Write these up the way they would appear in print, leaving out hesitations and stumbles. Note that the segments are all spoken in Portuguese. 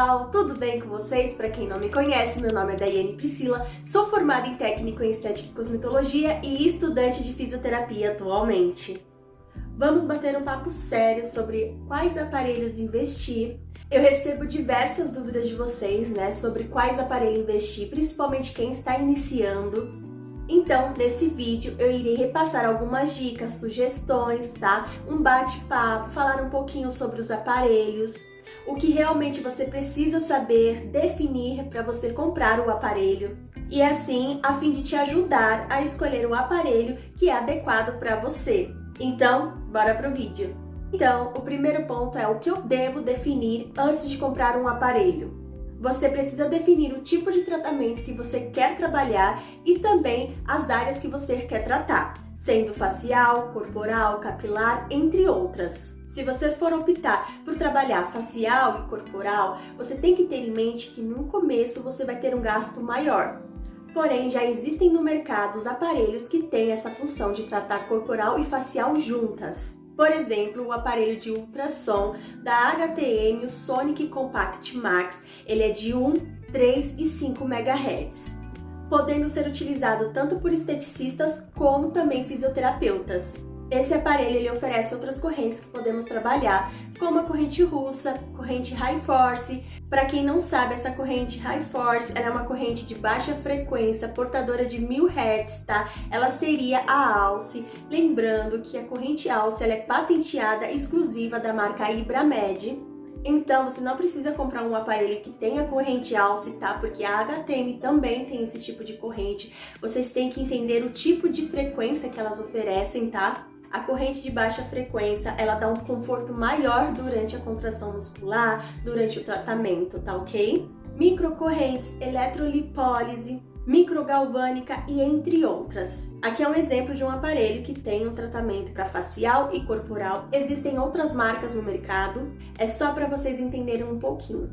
pessoal, tudo bem com vocês? Para quem não me conhece, meu nome é Daiane Priscila, sou formada em técnico em estética e cosmetologia e estudante de fisioterapia atualmente. Vamos bater um papo sério sobre quais aparelhos investir. Eu recebo diversas dúvidas de vocês, sobre quais aparelhos investir, principalmente quem está iniciando. Então, nesse vídeo eu irei repassar algumas dicas, sugestões, tá? Um bate-papo, falar um pouquinho sobre os aparelhos, o que realmente você precisa saber, definir para você comprar o aparelho. E assim, a fim de te ajudar a escolher o aparelho que é adequado para você. Então, bora pro vídeo. Então, o primeiro ponto é o que eu devo definir antes de comprar um aparelho. Você precisa definir o tipo de tratamento que você quer trabalhar e também as áreas que você quer tratar, sendo facial, corporal, capilar, entre outras. Se você for optar por trabalhar facial e corporal, você tem que ter em mente que no começo você vai ter um gasto maior. Porém, já existem no mercado os aparelhos que têm essa função de tratar corporal e facial juntas. Por exemplo, o aparelho de ultrassom da HTM, o Sonic Compact Max, ele é de 1, 3 e 5 MHz, podendo ser utilizado tanto por esteticistas como também fisioterapeutas. Esse aparelho ele oferece outras correntes que podemos trabalhar, como a corrente russa, corrente High Force. Para quem não sabe, essa corrente High Force ela é uma corrente de baixa frequência, portadora de 1000 Hz, tá? Ela seria a Alce. Lembrando que a corrente Alce ela é patenteada exclusiva da marca Ibramed. Então, você não precisa comprar um aparelho que tenha corrente Alce, tá? Porque a HTM também tem esse tipo de corrente. Vocês têm que entender o tipo de frequência que elas oferecem, tá? A corrente de baixa frequência, ela dá um conforto maior durante a contração muscular, durante o tratamento, tá ok? Microcorrentes, eletrolipólise, microgalvânica e entre outras. Aqui é um exemplo de um aparelho que tem um tratamento para facial e corporal. Existem outras marcas no mercado, é só para vocês entenderem um pouquinho.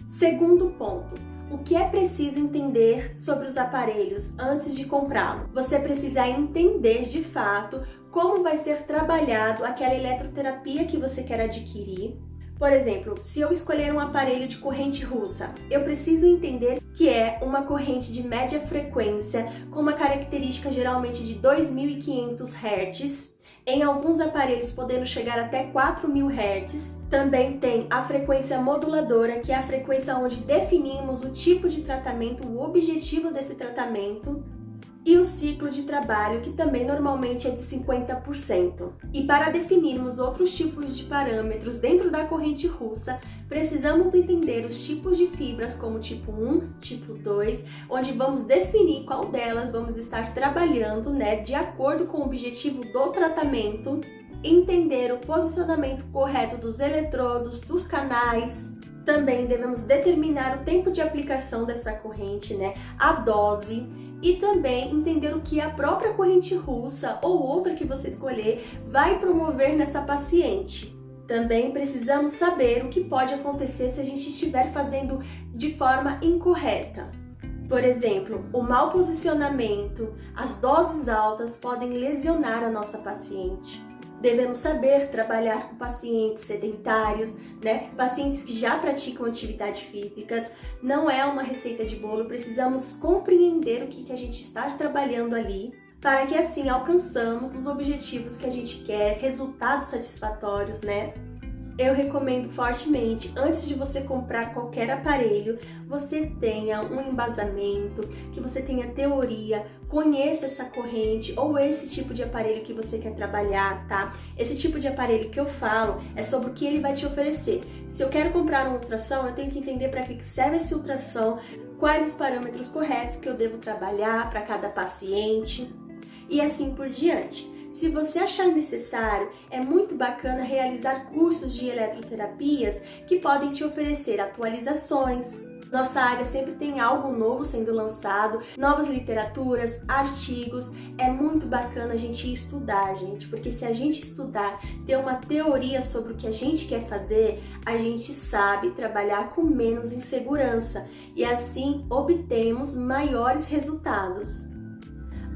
Segundo ponto, o que é preciso entender sobre os aparelhos antes de comprá-lo? Você precisa entender de fato como vai ser trabalhado aquela eletroterapia que você quer adquirir. Por exemplo, se eu escolher um aparelho de corrente russa, eu preciso entender que é uma corrente de média frequência com uma característica geralmente de 2500 Hz. Em alguns aparelhos podendo chegar até 4000 Hz. Também tem a frequência moduladora, que é a frequência onde definimos o tipo de tratamento, o objetivo desse tratamento. E o ciclo de trabalho, que também normalmente é de 50%. E para definirmos outros tipos de parâmetros dentro da corrente russa, precisamos entender os tipos de fibras como tipo 1, tipo 2, onde vamos definir qual delas vamos estar trabalhando, de acordo com o objetivo do tratamento, entender o posicionamento correto dos eletrodos, dos canais. Também devemos determinar o tempo de aplicação dessa corrente, a dose, e também entender o que a própria corrente russa ou outra que você escolher vai promover nessa paciente. Também precisamos saber o que pode acontecer se a gente estiver fazendo de forma incorreta. Por exemplo, o mau posicionamento, as doses altas podem lesionar a nossa paciente. Devemos saber trabalhar com pacientes sedentários, pacientes que já praticam atividades físicas. Não é uma receita de bolo, precisamos compreender o que a gente está trabalhando ali, para que assim alcançamos os objetivos que a gente quer, resultados satisfatórios, Eu recomendo fortemente, antes de você comprar qualquer aparelho, você tenha um embasamento, que você tenha teoria, conheça essa corrente ou esse tipo de aparelho que você quer trabalhar, tá? Esse tipo de aparelho que eu falo é sobre o que ele vai te oferecer. Se eu quero comprar um ultrassom, eu tenho que entender para que serve esse ultrassom, quais os parâmetros corretos que eu devo trabalhar para cada paciente e assim por diante. Se você achar necessário, é muito bacana realizar cursos de eletroterapias que podem te oferecer atualizações. Nossa área sempre tem algo novo sendo lançado, novas literaturas, artigos. É muito bacana a gente estudar, gente, porque se a gente estudar, ter uma teoria sobre o que a gente quer fazer, a gente sabe trabalhar com menos insegurança e assim obtemos maiores resultados.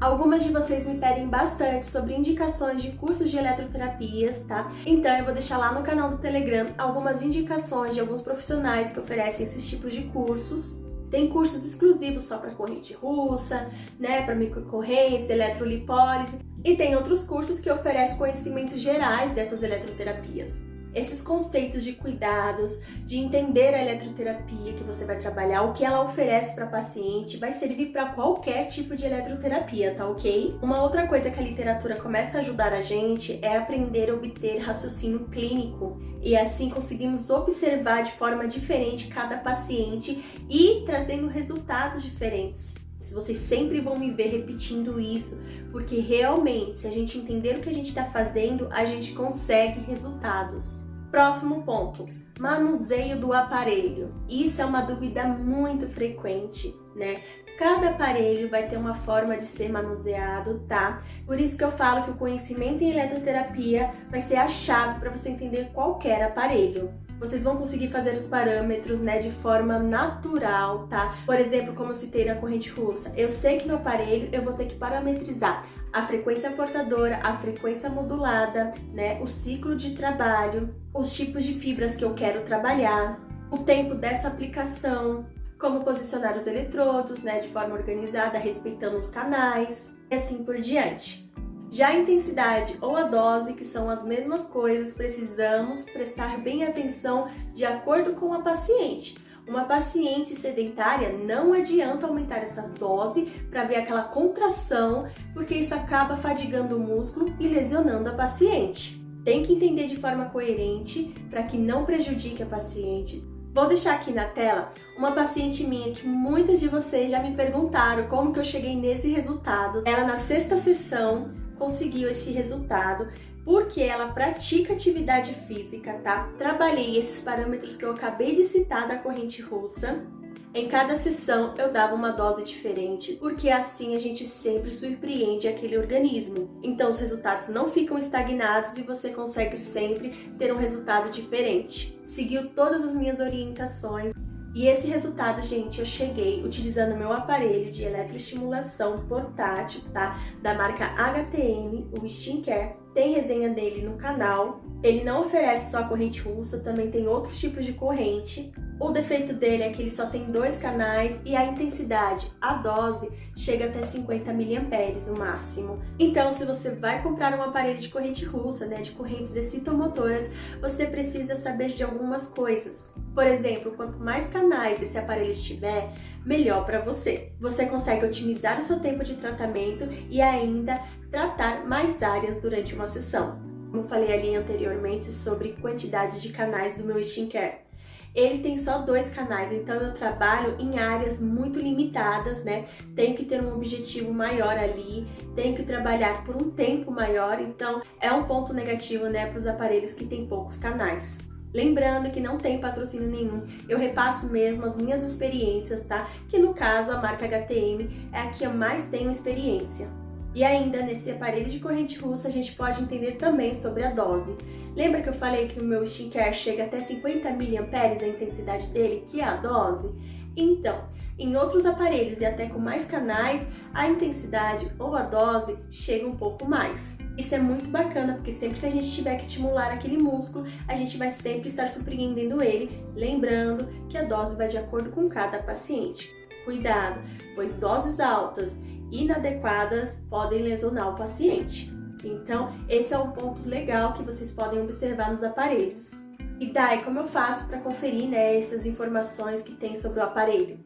Algumas de vocês me pedem bastante sobre indicações de cursos de eletroterapias, tá? Então eu vou deixar lá no canal do Telegram algumas indicações de alguns profissionais que oferecem esses tipos de cursos. Tem cursos exclusivos só para corrente russa, né, para microcorrentes, eletrolipólise, e tem outros cursos que oferecem conhecimentos gerais dessas eletroterapias. Esses conceitos de cuidados, de entender a eletroterapia que você vai trabalhar, o que ela oferece para paciente, vai servir para qualquer tipo de eletroterapia, tá ok? Uma outra coisa que a literatura começa a ajudar a gente é aprender a obter raciocínio clínico e assim conseguimos observar de forma diferente cada paciente e trazendo resultados diferentes. Vocês sempre vão me ver repetindo isso, porque realmente, se a gente entender o que a gente está fazendo, a gente consegue resultados. Próximo ponto, manuseio do aparelho. Isso é uma dúvida muito frequente, né? Cada aparelho vai ter uma forma de ser manuseado, tá? Por isso que eu falo que o conhecimento em eletroterapia vai ser a chave para você entender qualquer aparelho. Vocês vão conseguir fazer os parâmetros, né, de forma natural, tá? Por exemplo, como eu citei na corrente russa, eu sei que no aparelho eu vou ter que parametrizar a frequência portadora, a frequência modulada, né, o ciclo de trabalho, os tipos de fibras que eu quero trabalhar, o tempo dessa aplicação, como posicionar os eletrodos, né, de forma organizada, respeitando os canais, e assim por diante. Já a intensidade ou a dose, que são as mesmas coisas, precisamos prestar bem atenção de acordo com a paciente. Uma paciente sedentária não adianta aumentar essa dose para ver aquela contração, porque isso acaba fadigando o músculo e lesionando a paciente. Tem que entender de forma coerente para que não prejudique a paciente. Vou deixar aqui na tela uma paciente minha que muitas de vocês já me perguntaram como que eu cheguei nesse resultado. Ela na 6ª sessão conseguiu esse resultado porque ela pratica atividade física, tá? Trabalhei esses parâmetros que eu acabei de citar da corrente russa. Em cada sessão eu dava uma dose diferente, porque assim a gente sempre surpreende aquele organismo. Então os resultados não ficam estagnados e você consegue sempre ter um resultado diferente. Seguiu todas as minhas orientações. E esse resultado, gente, eu cheguei utilizando meu aparelho de eletroestimulação portátil, tá? Da marca HTM, o Skincare. Tem resenha dele no canal. Ele não oferece só corrente russa, também tem outros tipos de corrente. O defeito dele é que ele só tem 2 canais e a intensidade, a dose, chega até 50 mA o máximo. Então, se você vai comprar um aparelho de corrente russa, né, de correntes excitomotoras, você precisa saber de algumas coisas. Por exemplo, quanto mais canais esse aparelho tiver, melhor para você. Você consegue otimizar o seu tempo de tratamento e ainda tratar mais áreas durante uma sessão. Como falei ali anteriormente sobre quantidade de canais do meu Skincare. Ele tem só 2 canais, então eu trabalho em áreas muito limitadas, né? Tenho que ter um objetivo maior ali, tenho que trabalhar por um tempo maior, então é um ponto negativo, né, para os aparelhos que tem poucos canais. Lembrando que não tem patrocínio nenhum, eu repasso mesmo as minhas experiências, tá? Que no caso a marca HTM é a que eu mais tenho experiência. E ainda nesse aparelho de corrente russa a gente pode entender também sobre a dose. Lembra que eu falei que o meu Skincare chega até 50 mA a intensidade dele, que é a dose? Então, em outros aparelhos e até com mais canais, a intensidade ou a dose chega um pouco mais. Isso é muito bacana, porque sempre que a gente tiver que estimular aquele músculo, a gente vai sempre estar surpreendendo ele, lembrando que a dose vai de acordo com cada paciente. Cuidado, pois doses altas inadequadas podem lesionar o paciente. Então, esse é um ponto legal que vocês podem observar nos aparelhos. E daí, como eu faço para conferir, né, essas informações que tem sobre o aparelho?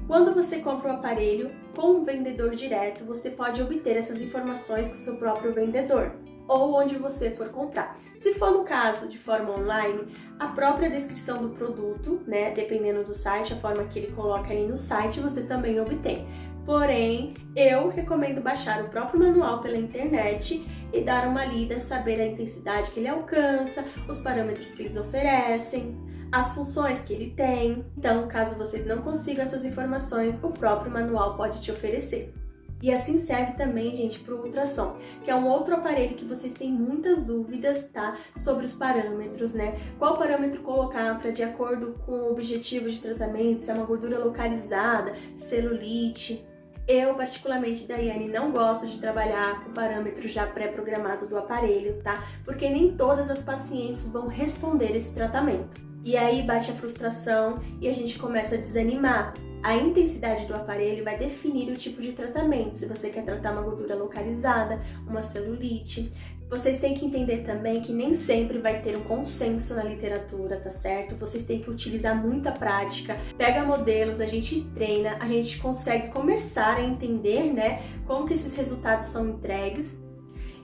Quando você compra o aparelho com um vendedor direto, você pode obter essas informações com o seu próprio vendedor ou onde você for comprar. Se for no caso de forma online, a própria descrição do produto, né, dependendo do site, a forma que ele coloca ali no site, você também obtém. Porém, eu recomendo baixar o próprio manual pela internet e dar uma lida, saber a intensidade que ele alcança, os parâmetros que eles oferecem, as funções que ele tem. Então, caso vocês não consigam essas informações, o próprio manual pode te oferecer. E assim serve também, gente, para o ultrassom, que é um outro aparelho que vocês têm muitas dúvidas, tá? Sobre os parâmetros, né? Qual parâmetro colocar para de acordo com o objetivo de tratamento, se é uma gordura localizada, celulite. Eu, particularmente, Daiane, não gosto de trabalhar com parâmetro já pré-programado do aparelho, tá? Porque nem todas as pacientes vão responder esse tratamento. E aí bate a frustração e a gente começa a desanimar. A intensidade do aparelho vai definir o tipo de tratamento, se você quer tratar uma gordura localizada, uma celulite. Vocês têm que entender também que nem sempre vai ter um consenso na literatura, tá certo? Vocês têm que utilizar muita prática, pega modelos, a gente treina, a gente consegue começar a entender, né, como que esses resultados são entregues.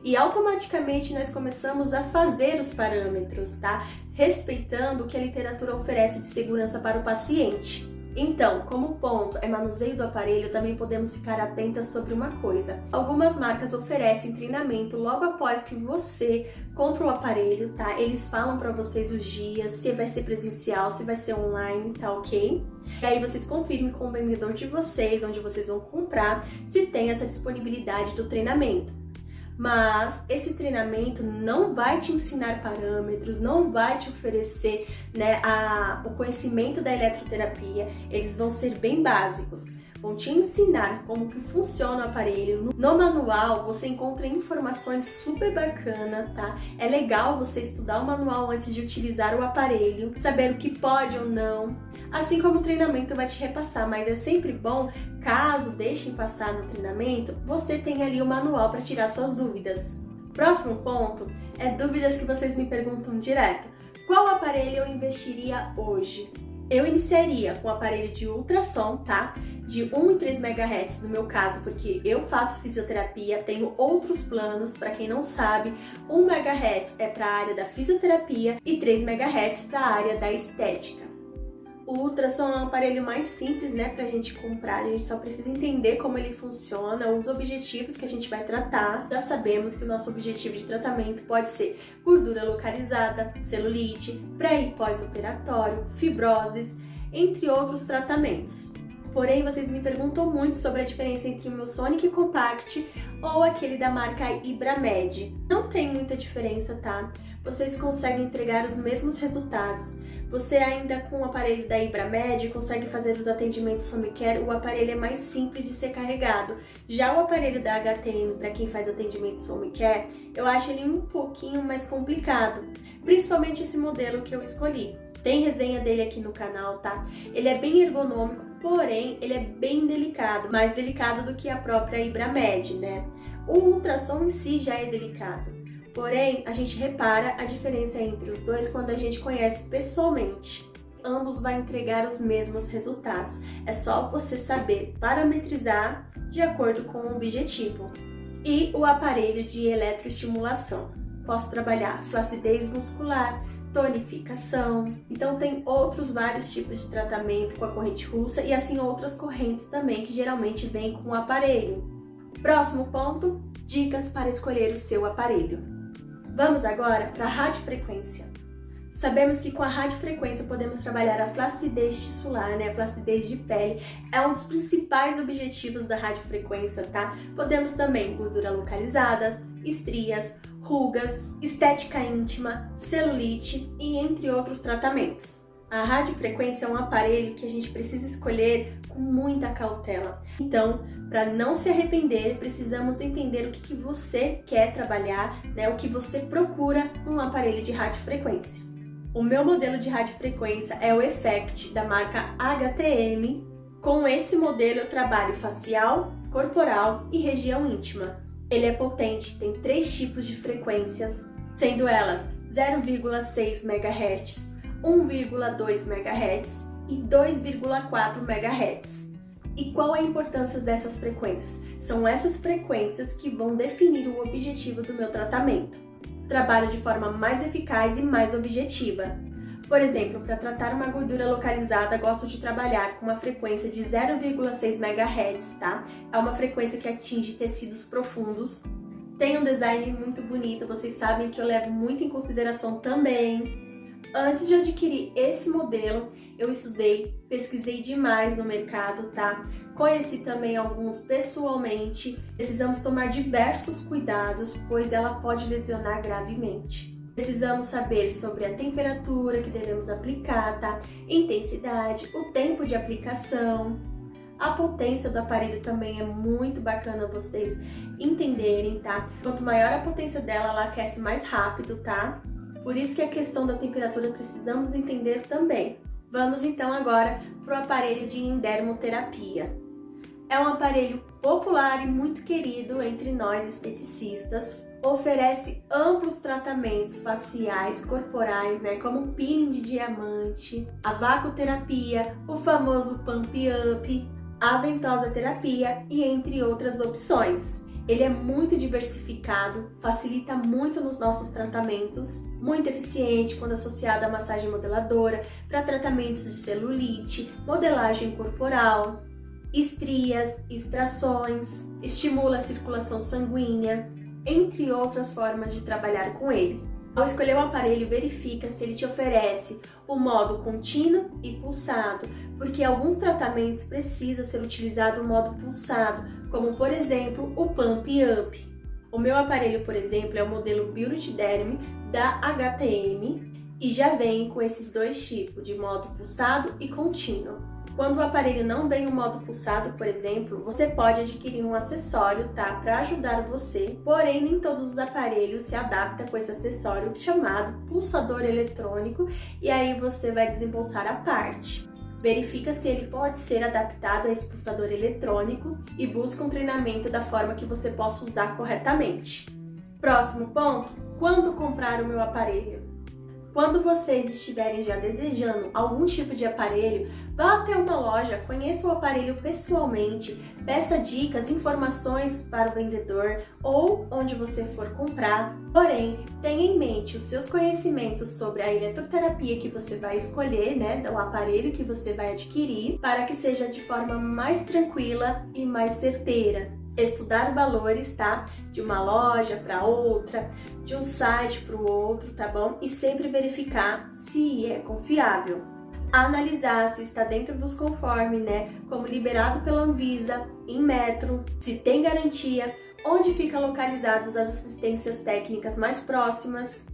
E automaticamente nós começamos a fazer os parâmetros, tá? Respeitando o que a literatura oferece de segurança para o paciente. Então, como ponto é manuseio do aparelho, também podemos ficar atentas sobre uma coisa. Algumas marcas oferecem treinamento logo após que você compra o aparelho, tá? Eles falam para vocês os dias, se vai ser presencial, se vai ser online, tá ok? E aí vocês confirmem com o vendedor de vocês, onde vocês vão comprar, se tem essa disponibilidade do treinamento. Mas esse treinamento não vai te ensinar parâmetros, não vai te oferecer, né, o conhecimento da eletroterapia. Eles vão ser bem básicos, vão te ensinar como que funciona o aparelho. No manual você encontra informações super bacanas, tá? É legal você estudar o manual antes de utilizar o aparelho, saber o que pode ou não, assim como o treinamento vai te repassar, mas é sempre bom, caso deixem passar no treinamento, você tem ali o manual para tirar suas dúvidas. Próximo ponto é dúvidas que vocês me perguntam direto. Qual aparelho eu investiria hoje? Eu iniciaria com o aparelho de ultrassom, tá? De 1 e 3 MHz no meu caso, porque eu faço fisioterapia, tenho outros planos, para quem não sabe, 1 MHz é para a área da fisioterapia e 3 MHz para a área da estética. O ultrassom é um aparelho mais simples, né, pra gente comprar, a gente só precisa entender como ele funciona, os objetivos que a gente vai tratar. Já sabemos que o nosso objetivo de tratamento pode ser gordura localizada, celulite, pré e pós-operatório, fibroses, entre outros tratamentos. Porém, vocês me perguntam muito sobre a diferença entre o meu Sonic Compact ou aquele da marca Ibramed. Não tem muita diferença, tá? Vocês conseguem entregar os mesmos resultados. Você ainda com o aparelho da Ibramed consegue fazer os atendimentos home care, o aparelho é mais simples de ser carregado. Já o aparelho da HTM, para quem faz atendimentos home care, eu acho ele um pouquinho mais complicado, principalmente esse modelo que eu escolhi. Tem resenha dele aqui no canal, tá? Ele é bem ergonômico, porém ele é bem delicado, mais delicado do que a própria Ibramed, né? O ultrassom em si já é delicado. Porém, a gente repara a diferença entre os dois quando a gente conhece pessoalmente. Ambos vão entregar os mesmos resultados. É só você saber parametrizar de acordo com o objetivo. E o aparelho de eletroestimulação. Posso trabalhar flacidez muscular, tonificação. Então tem outros vários tipos de tratamento com a corrente russa e assim outras correntes também que geralmente vêm com o aparelho. Próximo ponto, dicas para escolher o seu aparelho. Vamos agora para a radiofrequência. Sabemos que com a radiofrequência podemos trabalhar a flacidez tissular, né? A flacidez de pele é um dos principais objetivos da radiofrequência, tá? Podemos também gordura localizada, estrias, rugas, estética íntima, celulite e entre outros tratamentos. A radiofrequência é um aparelho que a gente precisa escolher com muita cautela. Então, para não se arrepender, precisamos entender o que você quer trabalhar, né? O que você procura num aparelho de radiofrequência. O meu modelo de radiofrequência é o Effect da marca HTM. Com esse modelo eu trabalho facial, corporal e região íntima. Ele é potente, tem 3 tipos de frequências, sendo elas 0,6 MHz, 1,2 MHz e 2,4 MHz. E qual a importância dessas frequências? São essas frequências que vão definir o objetivo do meu tratamento. Trabalho de forma mais eficaz e mais objetiva. Por exemplo, para tratar uma gordura localizada, gosto de trabalhar com uma frequência de 0,6 MHz, tá? É uma frequência que atinge tecidos profundos. Tem um design muito bonito, vocês sabem que eu levo muito em consideração também. Antes de adquirir esse modelo, eu estudei, pesquisei demais no mercado, tá? Conheci também alguns pessoalmente. Precisamos tomar diversos cuidados, pois ela pode lesionar gravemente. Precisamos saber sobre a temperatura que devemos aplicar, tá? Intensidade, o tempo de aplicação. A potência do aparelho também é muito bacana vocês entenderem, tá? Quanto maior a potência dela, ela aquece mais rápido, tá? Por isso que a questão da temperatura precisamos entender também. Vamos então agora para o aparelho de endermoterapia. É um aparelho popular e muito querido entre nós esteticistas. Oferece amplos tratamentos faciais, corporais, né, como o peeling de diamante, a vacoterapia, o famoso pump up, a ventosa terapia e entre outras opções. Ele é muito diversificado, facilita muito nos nossos tratamentos, muito eficiente quando associado à massagem modeladora, para tratamentos de celulite, modelagem corporal, estrias, extrações, estimula a circulação sanguínea, entre outras formas de trabalhar com ele. Ao escolher o aparelho, verifica se ele te oferece o modo contínuo e pulsado, porque alguns tratamentos precisa ser utilizado o modo pulsado, como por exemplo o Pump Up. O meu aparelho, por exemplo, é o modelo Beauty Derm da HTM e já vem com esses dois tipos, de modo pulsado e contínuo. Quando o aparelho não vem o modo pulsado, por exemplo, você pode adquirir um acessório, tá? Para ajudar você, porém nem todos os aparelhos se adaptam com esse acessório chamado pulsador eletrônico e aí você vai desembolsar a parte. Verifica se ele pode ser adaptado a esse pulsador eletrônico e busca um treinamento da forma que você possa usar corretamente. Próximo ponto, quando comprar o meu aparelho? Quando vocês estiverem já desejando algum tipo de aparelho, vá até uma loja, conheça o aparelho pessoalmente, peça dicas, informações para o vendedor ou onde você for comprar. Porém, tenha em mente os seus conhecimentos sobre a eletroterapia que você vai escolher, né, do aparelho que você vai adquirir, para que seja de forma mais tranquila e mais certeira. Estudar valores, tá? De uma loja para outra, de um site para o outro, tá bom? E sempre verificar se é confiável. Analisar se está dentro dos conformes, né? Como liberado pela Anvisa, em metro, se tem garantia, onde ficam localizadas as assistências técnicas mais próximas.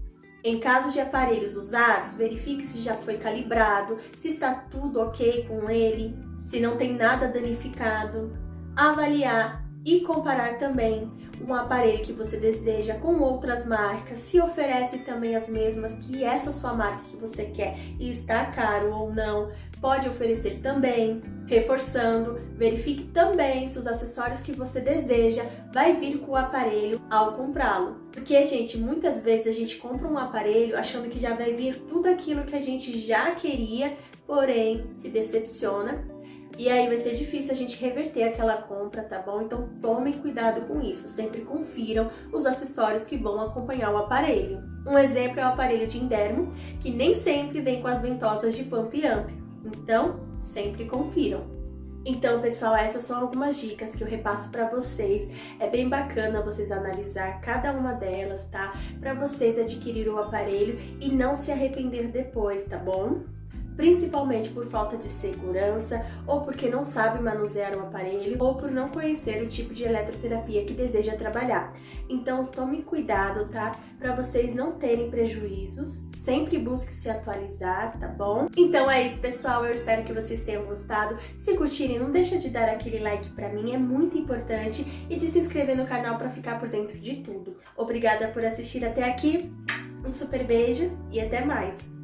Em caso de aparelhos usados, verifique se já foi calibrado, se está tudo ok com ele, se não tem nada danificado. Avaliar e comparar também um aparelho que você deseja com outras marcas, se oferece também as mesmas que essa sua marca que você quer e está caro ou não, pode oferecer também. Reforçando, verifique também se os acessórios que você deseja vai vir com o aparelho ao comprá-lo. Porque, gente, muitas vezes a gente compra um aparelho achando que já vai vir tudo aquilo que a gente já queria, porém se decepciona. E aí vai ser difícil a gente reverter aquela compra, tá bom? Então tomem cuidado com isso, sempre confiram os acessórios que vão acompanhar o aparelho. Um exemplo é o aparelho de endermo, que nem sempre vem com as ventosas de Pump Up, então sempre confiram. Então, pessoal, essas são algumas dicas que eu repasso para vocês. É bem bacana vocês analisar cada uma delas, tá? Para vocês adquirir o aparelho e não se arrepender depois, tá bom? Principalmente por falta de segurança, ou porque não sabe manusear o aparelho, ou por não conhecer o tipo de eletroterapia que deseja trabalhar. Então tome cuidado, tá? Para vocês não terem prejuízos, sempre busque se atualizar, tá bom? Então é isso, pessoal, eu espero que vocês tenham gostado. Se curtirem, não deixa de dar aquele like para mim, é muito importante, e de se inscrever no canal para ficar por dentro de tudo. Obrigada por assistir até aqui, um super beijo e até mais!